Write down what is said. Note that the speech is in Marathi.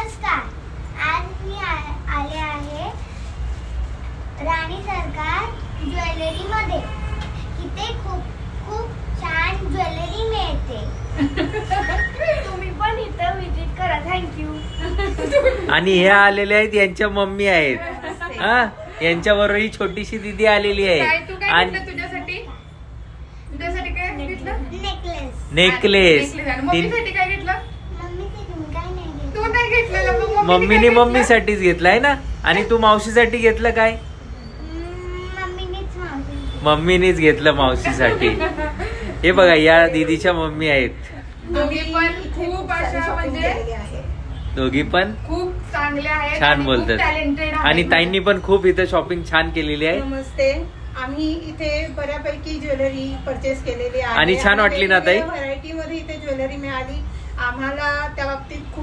नमस्कार, आज मी आले आहे राणी सरकार ज्वेलरी मध्ये. इथे खूप छान ज्वेलरी मिळते. तुम्ही पण इथं विजिट करा. थँक्यू. आणि हे आलेले आहेत यांच्या मम्मी आहेत. हा, यांच्या बरोबर ही छोटीशी दीदी आलेली आहे. आणि तुझ्यासाठी काय घेतलं? नेकलेस मम्मीसाठी काय घेतलं? तू नाही घेतलेलं, मग मम्मीने मम्मीसाठीच घेतलाय ना. आणि तू मावशीसाठी घेतलं काय? मम्मीनेच घेतलं मावशीसाठी. हे बघा, या दीदीच्या मम्मी आहेत. दोघी पण खूप अशा म्हणजे दोघी पण खूप चांगल्या आहेत, छान आणि खूप बोलतात. talented आहेत. आणि ताईंनी पण खूप इथं शॉपिंग छान केलेली आहे. नमस्ते. आम्ही इथे बऱ्यापैकी ज्वेलरी परचेस केलेली आहे आणि छान वाटली ना ताई? व्हरायटी मध्ये इथे ज्वेलरी मिळाली आम्हाला. त्या बाबतीत खूप